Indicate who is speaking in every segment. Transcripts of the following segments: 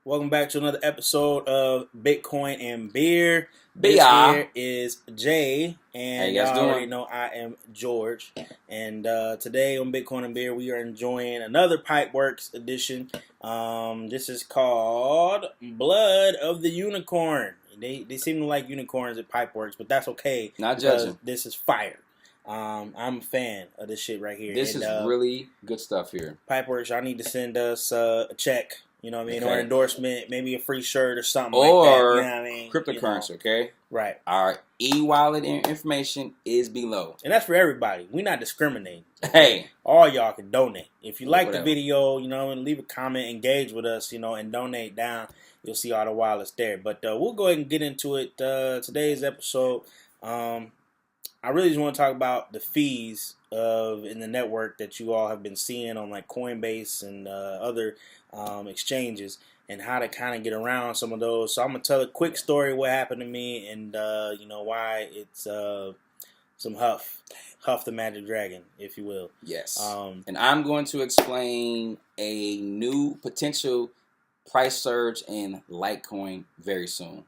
Speaker 1: Welcome back to another episode of Bitcoin and Beer. This
Speaker 2: Bia.
Speaker 1: here is Jay,
Speaker 2: How
Speaker 1: and
Speaker 2: you guys
Speaker 1: y'all already
Speaker 2: doing?
Speaker 1: know I am George. And today on Bitcoin and Beer, we are enjoying another Pipeworks edition. This is called Blood of the Unicorn. They seem to like unicorns at Pipeworks, but that's okay.
Speaker 2: Not
Speaker 1: because
Speaker 2: judging.
Speaker 1: this is fire. I'm a fan of this shit right here.
Speaker 2: This is really good stuff here.
Speaker 1: Pipeworks, y'all need to send us a check, you know what I mean, or
Speaker 2: Okay.
Speaker 1: an endorsement, maybe a free shirt or something
Speaker 2: Or
Speaker 1: like that. You know what I mean?
Speaker 2: cryptocurrency, okay?
Speaker 1: Right.
Speaker 2: Our e-wallet information is below.
Speaker 1: And that's for everybody. We're not discriminating.
Speaker 2: Hey.
Speaker 1: All y'all can donate. If you like
Speaker 2: Whatever.
Speaker 1: the video, and leave a comment, engage with us, and donate down, you'll see all the wallets there. But we'll go ahead and get into it. Today's episode, I really just want to talk about the fees in the network that you all have been seeing on like Coinbase and other exchanges, and how to kind of get around some of those. So I'm gonna tell a quick story of what happened to me, and why it's some huff the magic dragon, if you will.
Speaker 2: Yes. And I'm going to explain a new potential price surge in Litecoin very soon.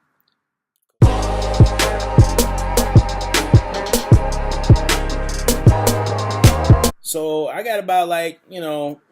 Speaker 1: So I got about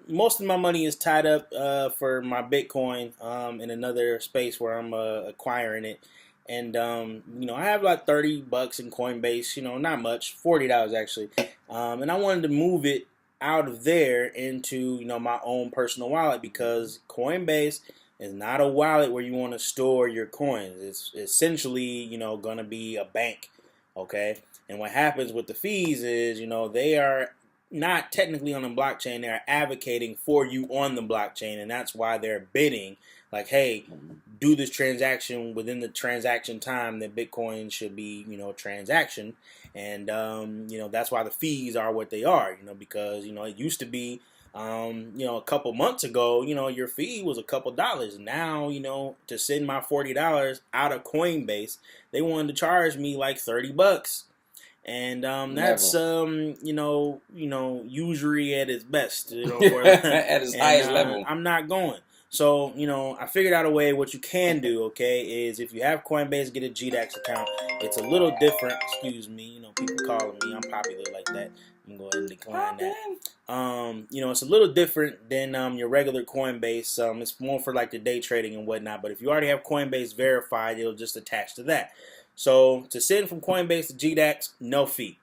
Speaker 1: most of my money is tied up for my Bitcoin in another space where I'm acquiring it. And, I have like $30 in Coinbase, not much, $40 actually. And I wanted to move it out of there into, my own personal wallet, because Coinbase is not a wallet where you want to store your coins. It's essentially, going to be a bank. Okay. And what happens with the fees is, they are not technically on the blockchain. They're advocating for you on the blockchain, and that's why they're bidding like, hey, do this transaction within the transaction time that Bitcoin should be, transaction. And that's why the fees are what they are, because it used to be a couple months ago, your fee was a couple dollars. Now, to send my $40 out of Coinbase, they wanted to charge me like $30. And that's usury at its best,
Speaker 2: At its highest level.
Speaker 1: I'm not going. So I figured out a way. What you can do, okay, is if you have Coinbase, get a GDAX account. It's a little different. Excuse me, people calling me. I'm popular like that. I'm going to go ahead and decline that. It's a little different than your regular Coinbase. It's more for like the day trading and whatnot. But if you already have Coinbase verified, it'll just attach to that. So to send from Coinbase to GDAX, no fee.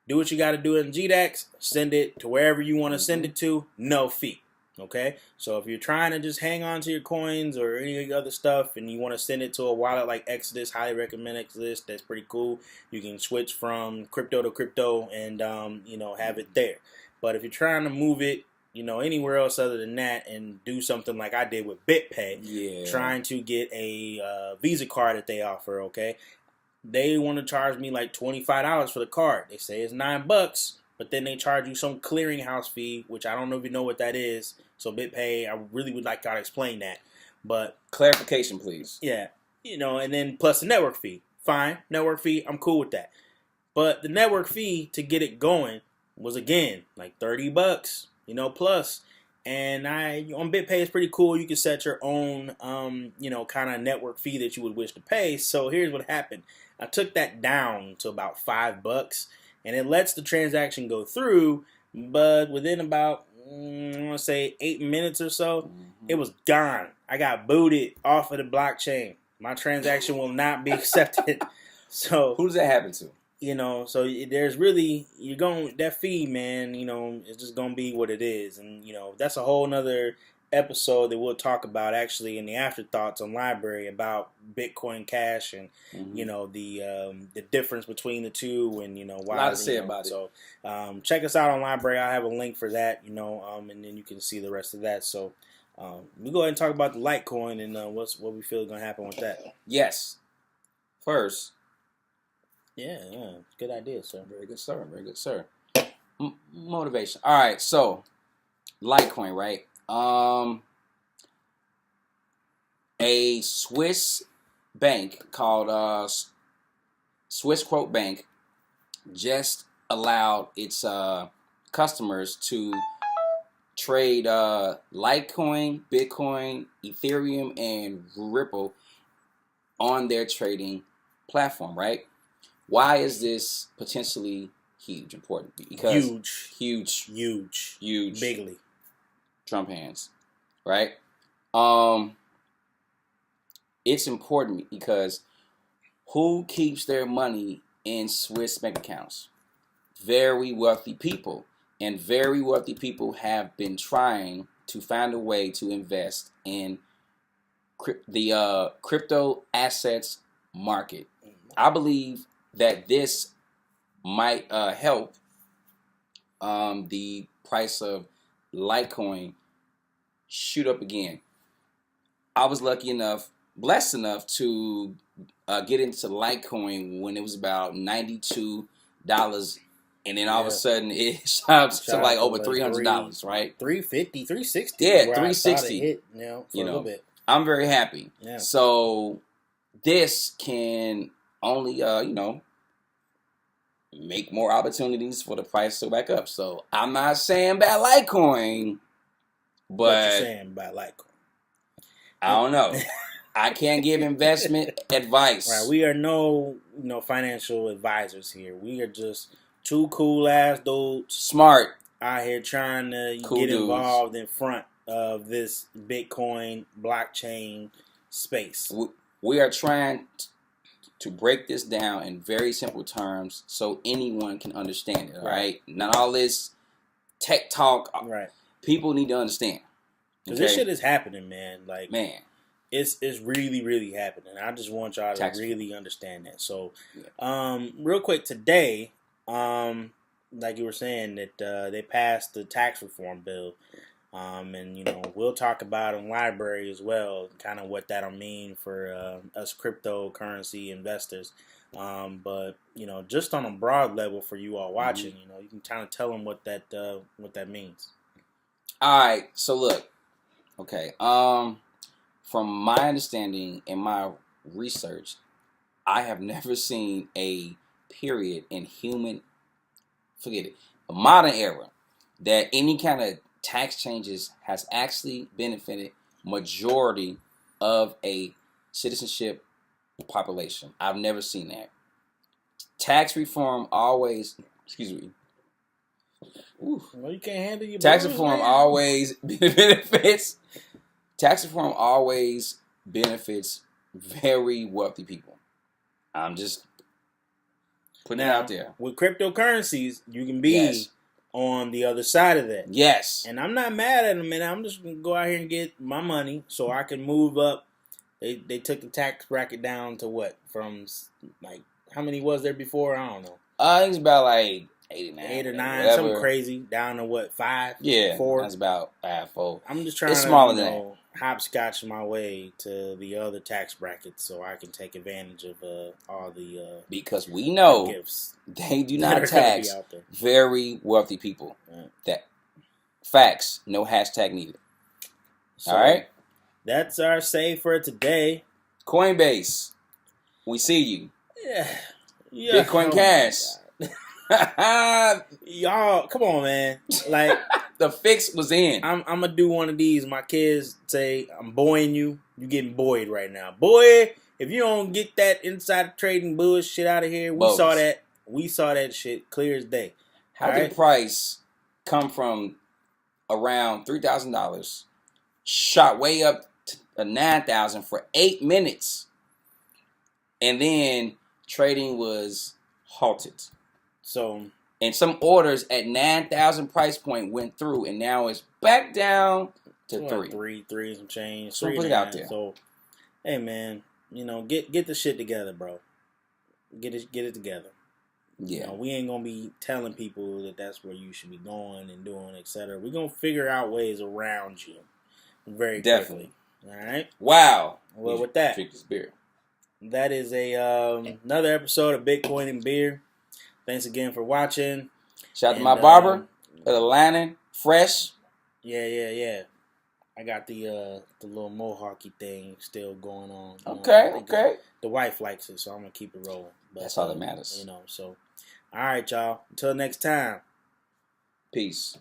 Speaker 1: Do what you got to do in GDAX. Send it to wherever you want to send it to, no fee. Okay? So if you're trying to just hang on to your coins or any other stuff and you want to send it to a wallet like Exodus, highly recommend Exodus. That's pretty cool. You can switch from crypto to crypto and, have it there. But if you're trying to move it, anywhere else other than that, and do something like I did with BitPay, trying to get a Visa card that they offer, okay? They want to charge me like $25 for the card. They say it's $9, but then they charge you some clearinghouse fee, which I don't even know what that is. So BitPay, I really would like y'all to explain that. But
Speaker 2: clarification, please.
Speaker 1: Yeah, and then plus the network fee. Fine, network fee, I'm cool with that. But the network fee to get it going was again like $30, plus. And on BitPay is pretty cool. You can set your own, kind of network fee that you would wish to pay. So here's what happened. I took that down to about $5, and it lets the transaction go through. But within about, I want to say 8 minutes or so, it was gone. I got booted off of the blockchain. My transaction will not be accepted. So
Speaker 2: who does that happen to?
Speaker 1: So there's really, that fee, man, it's just going to be what it is. And, that's a whole nother episode that we'll talk about actually in the afterthoughts on Library about Bitcoin Cash and, the difference between the two and, why.
Speaker 2: A lot to say about
Speaker 1: it. So check us out on Library. I'll have a link for that, and then you can see the rest of that. So we go ahead and talk about the Litecoin and what we feel is going to happen with that.
Speaker 2: Yes. First.
Speaker 1: Yeah, good idea, sir.
Speaker 2: Very good, sir. Very good, sir. Motivation. All right, so Litecoin, right? A Swiss bank called Swiss Quote Bank just allowed its customers to trade Litecoin, Bitcoin, Ethereum, and Ripple on their trading platform, right? Why is this potentially important? Because huge,
Speaker 1: bigly
Speaker 2: Trump hands, right? It's important because who keeps their money in Swiss bank accounts? Very wealthy people. And very wealthy people have been trying to find a way to invest in the crypto assets market. I believe that this might help the price of Litecoin shoot up again. I was blessed enough to get into Litecoin when it was about $92, and then all of a sudden it shot to like over $300, right?
Speaker 1: 350, 360.
Speaker 2: Yeah,
Speaker 1: 360.
Speaker 2: Hit,
Speaker 1: for a little bit.
Speaker 2: I'm very happy.
Speaker 1: Yeah.
Speaker 2: So this can only, make more opportunities for the price to go back up. So I'm not saying about Litecoin, but
Speaker 1: what you saying about Litecoin?
Speaker 2: I don't know. I can't give investment advice.
Speaker 1: Right, we are no financial advisors here. We are just two cool ass dudes,
Speaker 2: smart,
Speaker 1: out here trying to get involved in front of this Bitcoin blockchain space.
Speaker 2: We are trying to break this down in very simple terms so anyone can understand it. Right? Not all this tech talk.
Speaker 1: Right.
Speaker 2: People need to understand
Speaker 1: because this shit is happening, man. It's really, really happening. I just want y'all to really understand that. So, real quick today, like you were saying, that they passed the tax reform bill, and we'll talk about in library as well, kind of what that'll mean for us cryptocurrency investors. But just on a broad level for you all watching, you can kind of tell them what that means.
Speaker 2: All right. So look, okay. From my understanding and my research, I have never seen a period in human, forget it, a modern era, that any kind of tax changes has actually benefited majority of a citizenship population. I've never seen that. Tax reform always, excuse me.
Speaker 1: Well, you can't handle your
Speaker 2: tax reform always benefits. Tax reform always benefits very wealthy people. I'm just putting it out there.
Speaker 1: With cryptocurrencies, you can be on the other side of that.
Speaker 2: Yes.
Speaker 1: And I'm not mad at them, man. I'm just going to go out here and get my money so I can move up. They took the tax bracket down to what? From, how many was there before? I don't know.
Speaker 2: I think it's about 8
Speaker 1: or 9, something crazy. Down to what? 5?
Speaker 2: Yeah.
Speaker 1: 4?
Speaker 2: That's about 4.
Speaker 1: I'm just trying to hopscotch my way to the other tax brackets so I can take advantage of all the
Speaker 2: because we know
Speaker 1: gifts
Speaker 2: they do not tax very wealthy people. That facts, no hashtag needed.
Speaker 1: So
Speaker 2: all right,
Speaker 1: that's our say for today.
Speaker 2: Coinbase, we see you.
Speaker 1: Yeah.
Speaker 2: Bitcoin Cash.
Speaker 1: Y'all, come on, man.
Speaker 2: The fix was in.
Speaker 1: I'm gonna do one of these. My kids say I'm buoying you. You getting buoyed right now, boy. If you don't get that insider trading bullshit out of here, we saw that. We saw that shit clear as day.
Speaker 2: How did the price come from around $3,000, shot way up to $9,000 for 8 minutes, and then trading was halted?
Speaker 1: So,
Speaker 2: and some orders at 9,000 price point went through, and now it's back down to
Speaker 1: 3 some change.
Speaker 2: So put it out there.
Speaker 1: So, hey man, get the shit together, bro. Get it together.
Speaker 2: Yeah,
Speaker 1: we ain't gonna be telling people that that's where you should be going and doing, etc. We're gonna figure out ways around you, very quickly. All right.
Speaker 2: Wow.
Speaker 1: Well, with that,
Speaker 2: drink this beer.
Speaker 1: That is another episode of Bitcoin and Beer. Thanks again for watching.
Speaker 2: Shout out to my barber, Atlanta, fresh.
Speaker 1: Yeah. I got the little mohawky thing still going on.
Speaker 2: Okay.
Speaker 1: The wife likes it, so I'm gonna keep it rolling. But,
Speaker 2: that's all that matters.
Speaker 1: So, all right, y'all. Until next time.
Speaker 2: Peace.